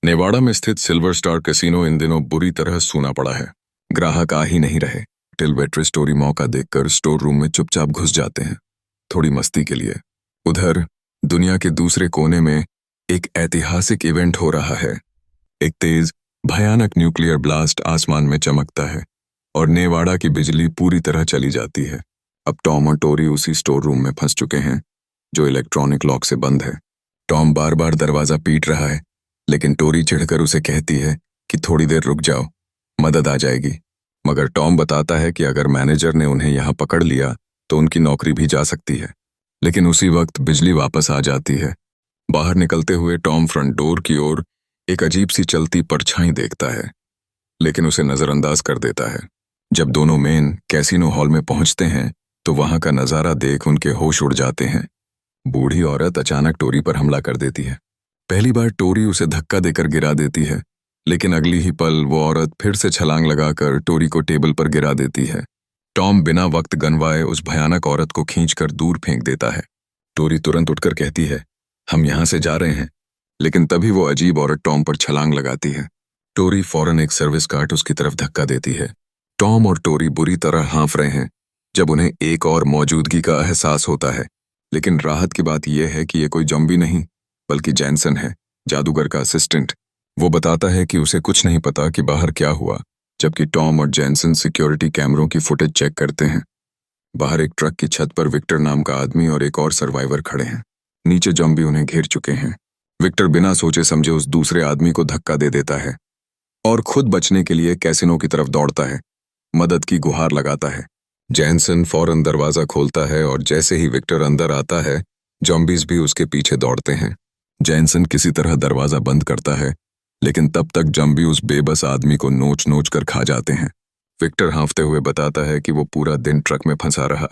नेवाड़ा में स्थित silver star casino इन दिनों बुरी तरह सूना पड़ा है। ग्राहक आ ही नहीं रहे। टिल वेट्रेस टोरी मौका देखकर स्टोर रूम में चुपचाप घुस जाते हैं, थोड़ी मस्ती के लिए। उधर दुनिया के दूसरे कोने में एक ऐतिहासिक इवेंट हो रहा है। एक तेज भयानक न्यूक्लियर ब्लास्ट आसमान में चमकता है और नेवाड़ा की बिजली पूरी तरह चली जाती है। अब टॉम और टोरी उसी स्टोर रूम में फंस चुके हैं जो इलेक्ट्रॉनिक लॉक से बंद है। टॉम बार बार दरवाजा पीट रहा है, लेकिन टोरी चिढ़कर उसे कहती है कि थोड़ी देर रुक जाओ, मदद आ जाएगी। मगर टॉम बताता है कि अगर मैनेजर ने उन्हें यहाँ पकड़ लिया तो उनकी नौकरी भी जा सकती है। लेकिन उसी वक्त बिजली वापस आ जाती है। बाहर निकलते हुए टॉम फ्रंट डोर की ओर एक अजीब सी चलती परछाई देखता है, लेकिन उसे नजरअंदाज कर देता है। जब दोनों मेन कैसीनो हॉल में पहुंचते हैं तो वहां का नजारा देख उनके होश उड़ जाते हैं। बूढ़ी औरत अचानक टोरी पर हमला कर देती है। पहली बार टोरी उसे धक्का देकर गिरा देती है, लेकिन अगली ही पल वो औरत फिर से छलांग लगाकर टोरी को टेबल पर गिरा देती है। टॉम बिना वक्त गंवाए उस भयानक औरत को खींचकर दूर फेंक देता है। टोरी तुरंत उठकर कहती है, हम यहां से जा रहे हैं। लेकिन तभी वो अजीब औरत टॉम पर छलांग लगाती है। टोरी फौरन एक सर्विस कार्ट उसकी तरफ धक्का देती है। टॉम और टोरी बुरी तरह हाँफ रहे हैं जब उन्हें एक और मौजूदगी का एहसास होता है। लेकिन राहत की बात यह है कि ये कोई जॉम्बी नहीं बल्कि जैनसन है, जादूगर का असिस्टेंट। वो बताता है कि उसे कुछ नहीं पता कि बाहर क्या हुआ, जबकि टॉम और जैनसन सिक्योरिटी कैमरों की फुटेज चेक करते हैं। बाहर एक ट्रक की छत पर विक्टर नाम का आदमी और एक और सर्वाइवर खड़े हैं। नीचे जॉम्बी उन्हें घेर चुके हैं। विक्टर बिना सोचे समझे उस दूसरे आदमी को धक्का दे देता है और खुद बचने के लिए कैसीनो की तरफ दौड़ता है, मदद की गुहार लगाता है। जैनसन फौरन दरवाजा खोलता है और जैसे ही विक्टर अंदर आता है, जॉम्बीज भी उसके पीछे दौड़ते हैं। जैनसन किसी तरह दरवाजा बंद करता है, लेकिन तब तक जॉम्बी उस बेबस आदमी को नोच नोच कर खा जाते हैं। विक्टर हाँफते हुए बताता है कि वो पूरा दिन ट्रक में फंसा रहा।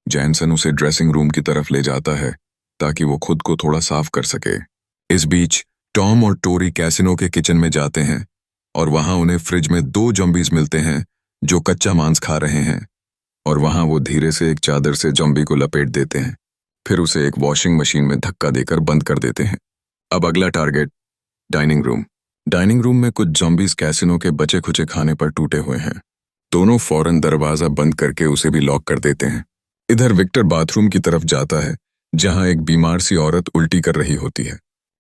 जैनसन उसे ड्रेसिंग रूम की तरफ ले जाता है ताकि वो खुद को थोड़ा साफ कर सके। इस बीच टॉम और टोरी कैसीनो के किचन में जाते हैं और वहां उन्हें फ्रिज में 2 जॉम्बीज मिलते हैं जो कच्चा मांस खा रहे हैं। और वहां वो धीरे से एक चादर से जॉम्बी को लपेट देते हैं, फिर उसे एक वॉशिंग मशीन में धक्का देकर बंद कर देते हैं। अब अगला target dining room. Dining room में कुछ जॉम्बीज कैसीनो के बचे खुचे खाने पर टूटे हुए हैं। दोनों फौरन दरवाजा बंद करके उसे भी लॉक कर देते हैं। इधर विक्टर बाथरूम की तरफ जाता है जहां एक बीमार सी औरत उल्टी कर रही होती है।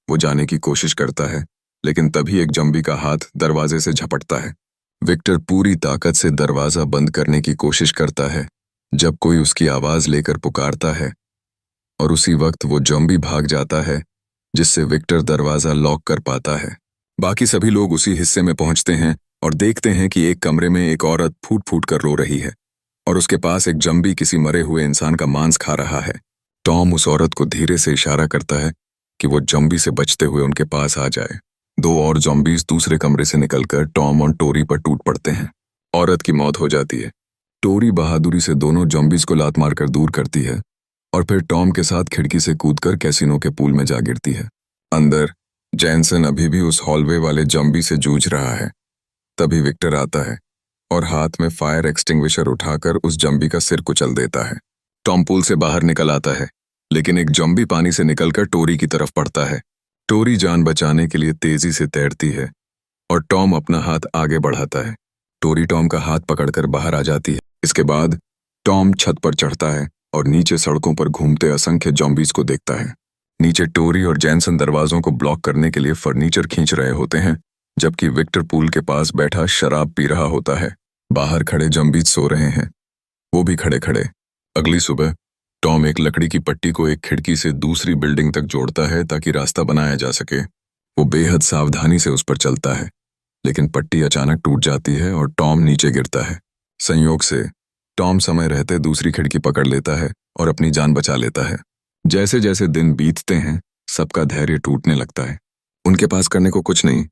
वो जाने की कोशिश करता है, लेकिन तभी एक जॉम्बी का हाथ दरवाजे से झपटता है। विक्टर पूरी ताकत से दरवाजा बंद करने की कोशिश करता है जब कोई उसकी आवाज लेकर पुकारता है, और उसी वक्त वो जॉम्बी भाग जाता है, जिससे विक्टर दरवाजा लॉक कर पाता है। बाकी सभी लोग उसी हिस्से में पहुंचते हैं और देखते हैं कि एक कमरे में एक औरत फूट फूट कर रो रही है और उसके पास एक जॉम्बी किसी मरे हुए इंसान का मांस खा रहा है। टॉम उस औरत को धीरे से इशारा करता है कि वो जॉम्बी से बचते हुए उनके पास आ जाए। 2 और जॉम्बीज दूसरे कमरे से निकलकर टॉम और टोरी पर टूट पड़ते हैं। औरत की मौत हो जाती है। टोरी बहादुरी से दोनों जॉम्बीज को लात मारकर दूर करती है और फिर टॉम के साथ खिड़की से कूदकर कैसीनो के पूल में जा गिरती है। अंदर जैनसन अभी भी उस हॉलवे वाले जॉम्बी से जूझ रहा है। तभी विक्टर आता है और हाथ में फायर एक्सटिंग्विशर उठाकर उस जॉम्बी का सिर कुचल देता है। टॉम पूल से बाहर निकल आता है, लेकिन एक जॉम्बी पानी से निकलकर टोरी की तरफ पड़ता है। टोरी जान बचाने के लिए तेजी से तैरती है और टॉम अपना हाथ आगे बढ़ाता है। टोरी टॉम का हाथ पकड़कर बाहर आ जाती है। इसके बाद टॉम छत पर चढ़ता है और नीचे सड़कों पर घूमते असंख्य जॉम्बीज को देखता है। नीचे टोरी और जैनसन दरवाजों को ब्लॉक करने के लिए फर्नीचर खींच रहे होते हैं, जबकि विक्टर पूल के पास बैठा शराब पी रहा होता है। बाहर खड़े जॉम्बीज सो रहे हैं, वो भी खड़े खड़े। अगली सुबह टॉम एक लकड़ी की पट्टी को एक खिड़की से दूसरी बिल्डिंग तक जोड़ता है ताकि रास्ता बनाया जा सके। वो बेहद सावधानी से उस पर चलता है, लेकिन पट्टी अचानक टूट जाती है और टॉम नीचे गिरता है। संयोग से टॉम समय रहते दूसरी खिड़की पकड़ लेता है और अपनी जान बचा लेता है। जैसे जैसे दिन बीतते हैं, सबका धैर्य टूटने लगता है। उनके पास करने को कुछ नहीं,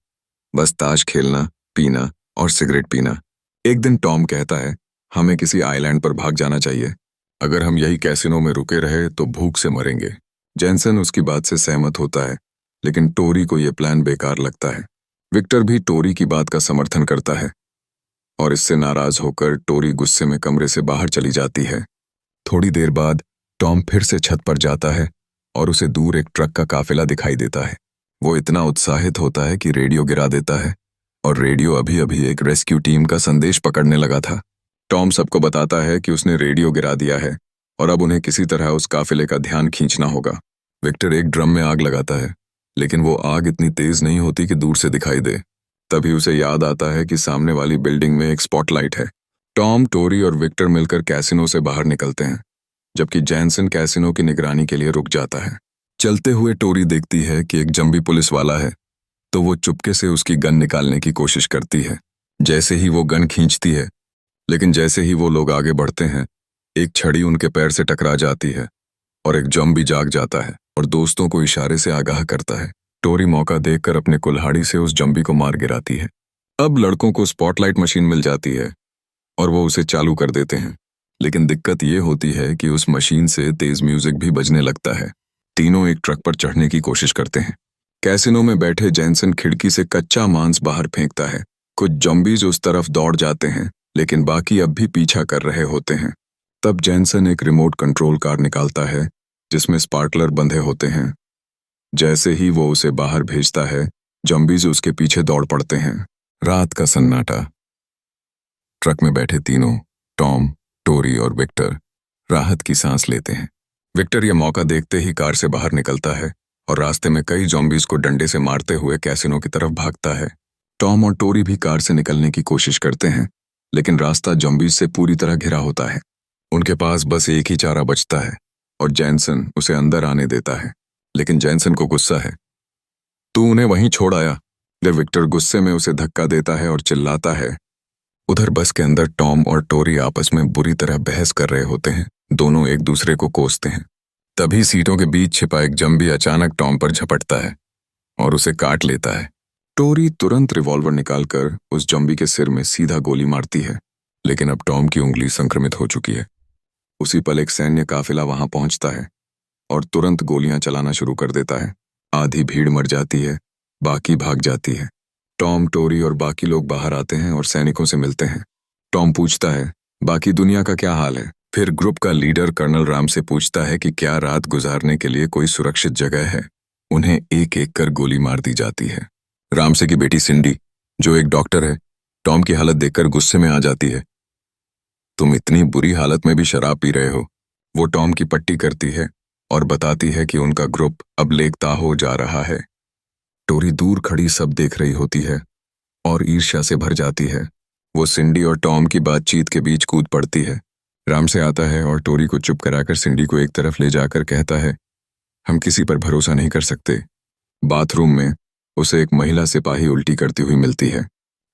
बस ताश खेलना, पीना और सिगरेट पीना। एक दिन टॉम कहता है, हमें किसी आइलैंड पर भाग जाना चाहिए। अगर हम यही कैसीनो में रुके रहे तो भूख से मरेंगे। जैनसन उसकी बात से सहमत होता है, लेकिन टोरी को यह प्लान बेकार लगता है। विक्टर भी टोरी की बात का समर्थन करता है और इससे नाराज होकर टोरी गुस्से में कमरे से बाहर चली जाती है। थोड़ी देर बाद टॉम फिर से छत पर जाता है और उसे दूर एक ट्रक का काफिला दिखाई देता है। वो इतना उत्साहित होता है कि रेडियो गिरा देता है और रेडियो अभी अभी एक रेस्क्यू टीम का संदेश पकड़ने लगा था। टॉम सबको बताता है कि उसने रेडियो गिरा दिया है और अब उन्हें किसी तरह उस काफिले का ध्यान खींचना होगा। विक्टर एक ड्रम में आग लगाता है, लेकिन वो आग इतनी तेज नहीं होती कि दूर से दिखाई दे। तभी उसे याद आता है कि सामने वाली बिल्डिंग में एक स्पॉटलाइट है। टॉम, टोरी और विक्टर मिलकर कैसीनो से बाहर निकलते हैं, जबकि जैनसन कैसीनो की निगरानी के लिए रुक जाता है। चलते हुए टोरी देखती है कि एक जंबी पुलिस वाला है, तो वो चुपके से उसकी गन निकालने की कोशिश करती है। जैसे ही वो गन खींचती है, लेकिन जैसे ही वो लोग आगे बढ़ते हैं, एक छड़ी उनके पैर से टकरा जाती है और एक जंबी जाग जाता है और दोस्तों को इशारे से आगाह करता है। टोरी मौका देखकर अपने कुल्हाड़ी से उस जंबी को मार गिराती है। अब लड़कों को स्पॉटलाइट मशीन मिल जाती है और वो उसे चालू कर देते हैं, लेकिन दिक्कत ये होती है कि उस मशीन से तेज म्यूजिक भी बजने लगता है। तीनों एक ट्रक पर चढ़ने की कोशिश करते हैं। कैसीनो में बैठे जैनसन खिड़की से कच्चा मांस बाहर फेंकता है। कुछ जॉम्बीज उस तरफ दौड़ जाते हैं, लेकिन बाकी अब भी पीछा कर रहे होते हैं। तब जैनसन एक रिमोट कंट्रोल कार निकालता है जिसमें स्पार्कलर बंधे होते हैं। जैसे ही वो उसे बाहर भेजता है, जॉम्बीज उसके पीछे दौड़ पड़ते हैं। रात का सन्नाटा। ट्रक में बैठे तीनों, टॉम, टोरी और विक्टर, राहत की सांस लेते हैं। विक्टर यह मौका देखते ही कार से बाहर निकलता है और रास्ते में कई जॉम्बीज को डंडे से मारते हुए कैसीनो की तरफ भागता है। टॉम और टोरी भी कार से निकलने की कोशिश करते हैं, लेकिन रास्ता जॉम्बीज से पूरी तरह घिरा होता है। उनके पास बस एक ही चारा बचता है और जैनसन उसे अंदर आने देता है, लेकिन जैनसन को गुस्सा है। तू उन्हें वहीं छोड़ आया। जब विक्टर गुस्से में उसे धक्का देता है और चिल्लाता है। उधर बस के अंदर टॉम और टोरी आपस में बुरी तरह बहस कर रहे होते हैं। दोनों एक दूसरे को कोसते हैं। तभी सीटों के बीच छिपा एक जंबी अचानक टॉम पर झपटता है और उसे काट लेता है। टोरी तुरंत रिवॉल्वर निकालकर उस जंबी के सिर में सीधा गोली मारती है, लेकिन अब टॉम की उंगली संक्रमित हो चुकी है। उसी पल एक सैन्य काफिला वहां पहुंचता है और तुरंत गोलियां चलाना शुरू कर देता है। आधी भीड़ मर जाती है, बाकी भाग जाती है। टॉम, टोरी और बाकी लोग बाहर आते हैं और सैनिकों से मिलते हैं। टॉम पूछता है, बाकी दुनिया का क्या हाल है? फिर ग्रुप का लीडर कर्नल राम से पूछता है कि क्या रात गुजारने के लिए कोई सुरक्षित जगह है। उन्हें एक एक कर गोली मार दी जाती है। रामसे की बेटी सिंडी, जो एक डॉक्टर है, टॉम की हालत देखकर गुस्से में आ जाती है। तुम इतनी बुरी हालत में भी शराब पी रहे हो। वो टॉम की पट्टी करती है और बताती है कि उनका ग्रुप अब लेक ताहो जा रहा है। टोरी दूर खड़ी सब देख रही होती है और ईर्ष्या से भर जाती है। वो सिंडी और टॉम की बातचीत के बीच कूद पड़ती है। राम से आता है और टोरी को चुप कराकर सिंडी को एक तरफ ले जाकर कहता है, हम किसी पर भरोसा नहीं कर सकते। बाथरूम में उसे एक महिला सिपाही उल्टी करती हुई मिलती है।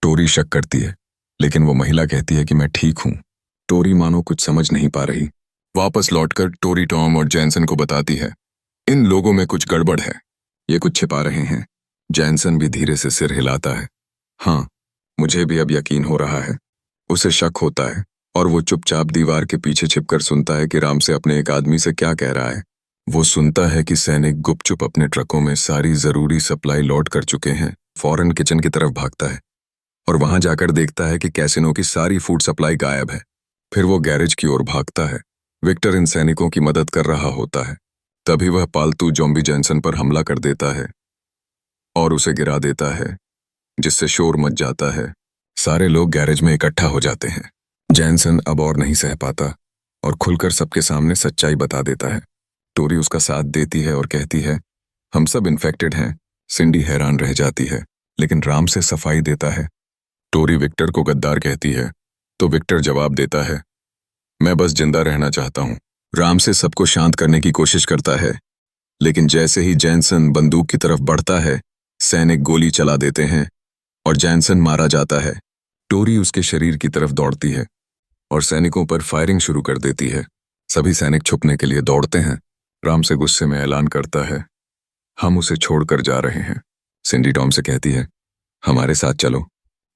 टोरी शक करती है, लेकिन वो महिला कहती है कि मैं ठीक हूं। टोरी मानो कुछ समझ नहीं पा रही। वापस लौटकर टोरी टॉम और जैनसन को बताती है, इन लोगों में कुछ गड़बड़ है, ये कुछ छिपा रहे हैं। जैनसन भी धीरे से सिर हिलाता है। हाँ, मुझे भी अब यकीन हो रहा है। उसे शक होता है और वो चुपचाप दीवार के पीछे छिपकर सुनता है कि राम से अपने एक आदमी से क्या कह रहा है। वो सुनता है कि सैनिक गुपचुप अपने ट्रकों में सारी जरूरी सप्लाई लोड कर चुके हैं। फौरन किचन की तरफ भागता है और वहां जाकर देखता है कि कैसीनो की सारी फूड सप्लाई गायब है। फिर वो गैरेज की ओर भागता है। विक्टर इन सैनिकों की मदद कर रहा होता है। तभी वह पालतू जॉम्बी जैनसन पर हमला कर देता है और उसे गिरा देता है, जिससे शोर मच जाता है। सारे लोग गैरेज में इकट्ठा हो जाते हैं। जैनसन अब और नहीं सह पाता और खुलकर सबके सामने सच्चाई बता देता है। टोरी उसका साथ देती है और कहती है, हम सब इन्फेक्टेड हैं। सिंडी हैरान रह जाती है, लेकिन राम से सफाई देता है। टोरी विक्टर को गद्दार कहती है, तो विक्टर जवाब देता है, मैं बस जिंदा रहना चाहता हूं। राम से सबको शांत करने की कोशिश करता है, लेकिन जैसे ही जैनसन बंदूक की तरफ बढ़ता है, सैनिक गोली चला देते हैं और जैनसन मारा जाता है। टोरी उसके शरीर की तरफ दौड़ती है और सैनिकों पर फायरिंग शुरू कर देती है। सभी सैनिक छुपने के लिए दौड़ते हैं। राम से गुस्से में ऐलान करता है, हम उसे छोड़कर जा रहे हैं। सिंडी टॉम से कहती है, हमारे साथ चलो।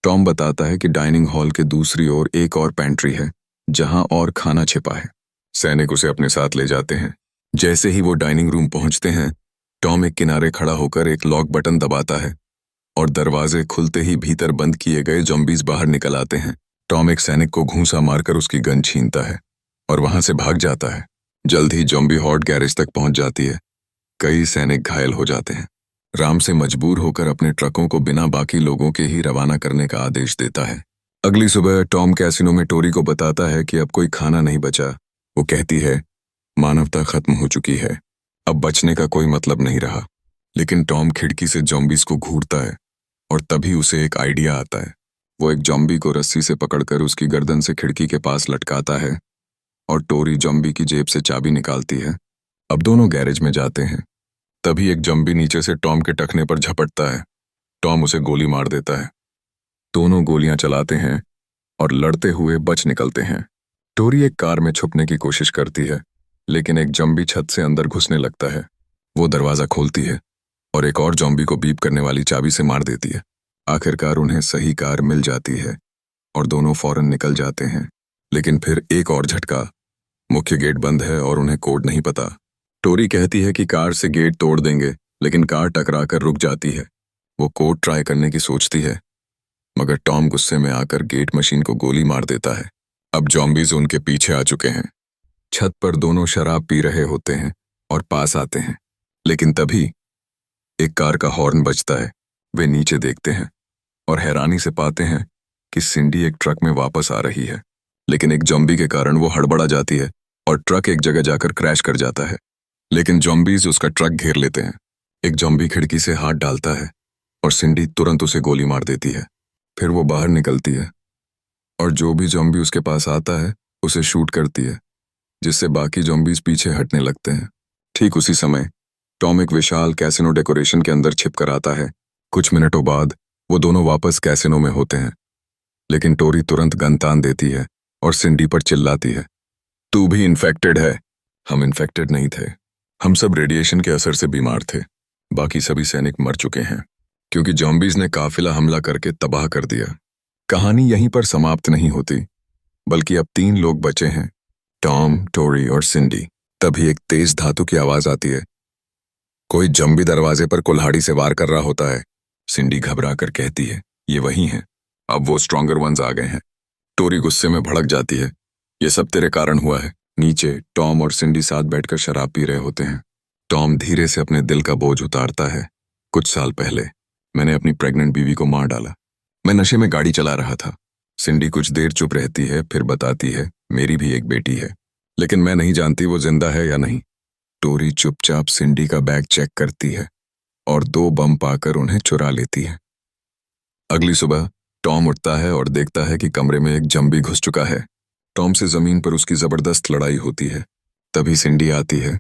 टॉम बताता है कि डाइनिंग हॉल के दूसरी ओर एक और पेंट्री है, जहां और खाना छिपा है। सैनिक उसे अपने साथ ले जाते हैं। जैसे ही वो डाइनिंग रूम पहुंचते हैं, टॉम एक किनारे खड़ा होकर एक लॉक बटन दबाता है और दरवाजे खुलते ही भीतर बंद किए गए जॉम्बीज बाहर निकल आते हैं। टॉम एक सैनिक को घूंसा मारकर उसकी गन छीनता है और वहां से भाग जाता है। जल्द ही जॉम्बी हॉट गैरेज तक पहुंच जाती है। कई सैनिक घायल हो जाते हैं। राम से मजबूर होकर अपने ट्रकों को बिना बाकी लोगों के ही रवाना करने का आदेश देता है। अगली सुबह टॉम कैसीनो में टोरी को बताता है कि अब कोई खाना नहीं बचा। वो कहती है, मानवता खत्म हो चुकी है, अब बचने का कोई मतलब नहीं रहा। लेकिन टॉम खिड़की से जॉम्बीज को घूरता है और तभी उसे एक आइडिया आता है। वो एक जॉम्बी को रस्सी से पकड़कर उसकी गर्दन से खिड़की के पास लटकाता है और टोरी जॉम्बी की जेब से चाबी निकालती है। अब दोनों गैरेज में जाते हैं। तभी एक जॉम्बी नीचे से टॉम के टखने पर झपटता है। टॉम उसे गोली मार देता है। दोनों गोलियां चलाते हैं और लड़ते हुए बच निकलते हैं। टोरी एक कार में छुपने की कोशिश करती है, लेकिन एक जॉम्बी छत से अंदर घुसने लगता है। वो दरवाजा खोलती है और एक और जॉम्बी को बीप करने वाली चाबी से मार देती है। आखिरकार उन्हें सही कार मिल जाती है और दोनों फौरन निकल जाते हैं। लेकिन फिर एक और झटका, मुख्य गेट बंद है और उन्हें कोड नहीं पता। टोरी कहती है कि कार से गेट तोड़ देंगे, लेकिन कार टकरा कर रुक जाती है। वो कोड ट्राई करने की सोचती है, मगर टॉम गुस्से में आकर गेट मशीन को गोली मार देता है। अब जॉम्बीज उनके पीछे आ चुके हैं। छत पर दोनों शराब पी रहे होते हैं और पास आते हैं। लेकिन तभी एक कार का हॉर्न बजता है। वे नीचे देखते हैं और हैरानी से पाते हैं कि सिंडी एक ट्रक में वापस आ रही है। लेकिन एक जॉम्बी के कारण वो हड़बड़ा जाती है और ट्रक एक जगह जाकर क्रैश कर जाता है। लेकिन जॉम्बीज उसका ट्रक घेर लेते हैं। एक जॉम्बी खिड़की से हाथ डालता है और सिंडी तुरंत उसे गोली मार देती है। फिर वो बाहर निकलती है और जो भी जॉम्बी उसके पास आता है उसे शूट करती है, जिससे बाकी जॉम्बीज पीछे हटने लगते हैं। ठीक उसी समय टॉम एक विशाल कैसिनो डेकोरेशन के अंदर छिप कर आता है। कुछ मिनटों बाद वो दोनों वापस कैसिनो में होते हैं। लेकिन टोरी तुरंत गन तान देती है और सिंडी पर चिल्लाती है, तू भी इन्फेक्टेड है। हम इन्फेक्टेड नहीं थे, हम सब रेडिएशन के असर से बीमार थे। बाकी सभी सैनिक मर चुके हैं क्योंकि जॉम्बीज ने काफिला हमला करके तबाह कर दिया। कहानी यहीं पर समाप्त नहीं होती, बल्कि अब 3 लोग बचे हैं, टॉम, टोरी और सिंडी। तभी एक तेज धातु की आवाज आती है। कोई जॉम्बी दरवाजे पर कुल्हाड़ी से वार कर रहा होता है। सिंडी घबरा कर कहती है, ये वही हैं, अब वो स्ट्रॉन्गर वंस आ गए हैं। टोरी गुस्से में भड़क जाती है, ये सब तेरे कारण हुआ है। नीचे टॉम और सिंडी साथ बैठकर शराब पी रहे होते हैं। टॉम धीरे से अपने दिल का बोझ उतारता है। कुछ साल पहले मैंने अपनी प्रेग्नेंट बीवी को मार डाला। मैं नशे में गाड़ी चला रहा था। सिंडी कुछ देर चुप रहती है, फिर बताती है, मेरी भी एक बेटी है, लेकिन मैं नहीं जानती वो जिंदा है या नहीं। टोरी चुपचाप सिंडी का बैग चेक करती है और 2 बम पाकर उन्हें चुरा लेती है। अगली सुबह टॉम उठता है और देखता है कि कमरे में एक जॉम्बी घुस चुका है। टॉम से जमीन पर उसकी जबरदस्त लड़ाई होती है। तभी सिंडी आती है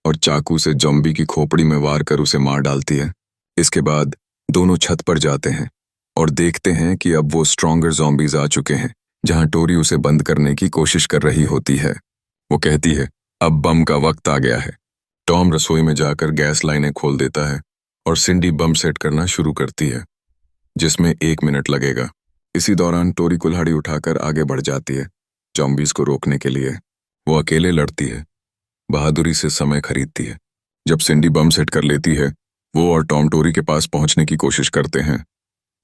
और चाकू से जॉम्बी की खोपड़ी में वार कर उसे मार डालती है। इसके बाद दोनों छत पर जाते हैं और देखते हैं कि अब वो स्ट्रॉन्गर ज़ॉम्बीज आ चुके हैं, जहां टोरी उसे बंद करने की कोशिश कर रही होती है। वो कहती है, अब बम का वक्त आ गया है। टॉम रसोई में जाकर गैस लाइनें खोल देता है और सिंडी बम सेट करना शुरू करती है, जिसमें 1 मिनट लगेगा। इसी दौरान टोरी कुल्हाड़ी उठाकर आगे बढ़ जाती है जॉम्बीज को रोकने के लिए। वो अकेले लड़ती है, बहादुरी से समय खरीदती है। जब सिंडी बम सेट कर लेती है, वो और टॉम टोरी के पास पहुंचने की कोशिश करते हैं,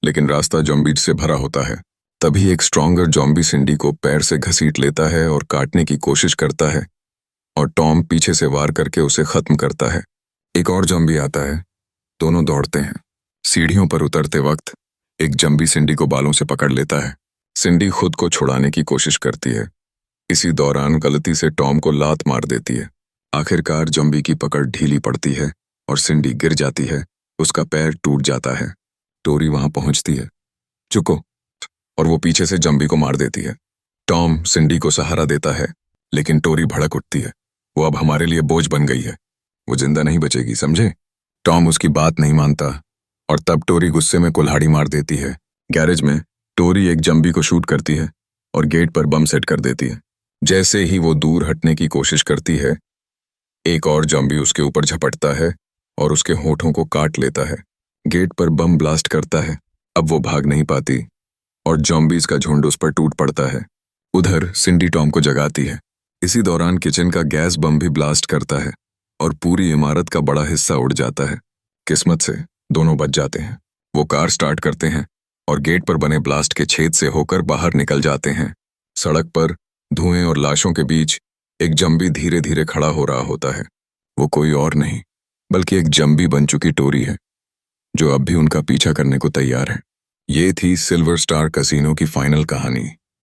लेकिन रास्ता जॉम्बीज से भरा होता है। तभी एक स्ट्रॉन्गर जॉम्बी सिंडी को पैर से घसीट लेता है और काटने की कोशिश करता है और टॉम पीछे से वार करके उसे खत्म करता है। एक और जॉम्बी आता है। दोनों दौड़ते हैं। सीढ़ियों पर उतरते वक्त एक जॉम्बी सिंडी को बालों से पकड़ लेता है। सिंडी खुद को छुड़ाने की कोशिश करती है। इसी दौरान गलती से टॉम को लात मार देती है। आखिरकार जॉम्बी की पकड़ ढीली पड़ती है और सिंडी गिर जाती है। उसका पैर टूट जाता है। टोरी वहां पहुंचती है, चुको, और वो पीछे से जॉम्बी को मार देती है। टॉम सिंडी को सहारा देता है, लेकिन टोरी भड़क उठती है। वो अब हमारे लिए बोझ बन गई है, वो जिंदा नहीं बचेगी, समझे? टॉम उसकी बात नहीं मानता और तब टोरी गुस्से में कुल्हाड़ी मार देती है। गैरेज में टोरी एक जॉम्बी को शूट करती है और गेट पर बम सेट कर देती है। जैसे ही वो दूर हटने की कोशिश करती है, एक और जॉम्बी उसके ऊपर झपटता है और उसके होठों को काट लेता है। गेट पर बम ब्लास्ट करता है। अब वो भाग नहीं पाती और जॉम्बीज का झुंड उस पर टूट पड़ता है। उधर सिंडी टॉम को जगाती है। इसी दौरान किचन का गैस बम भी ब्लास्ट करता है और पूरी इमारत का बड़ा हिस्सा उड़ जाता है। किस्मत से दोनों बच जाते हैं। वो कार स्टार्ट करते हैं और गेट पर बने ब्लास्ट के छेद से होकर बाहर निकल जाते हैं। सड़क पर धुएं और लाशों के बीच एक जॉम्बी धीरे धीरे खड़ा हो रहा होता है। वो कोई और नहीं, बल्कि एक जॉम्बी बन चुकी टोरी है। जो अब भी उनका पीछा करने को तैयार है। ये थी सिल्वर स्टार कैसीनो की फाइनल कहानी।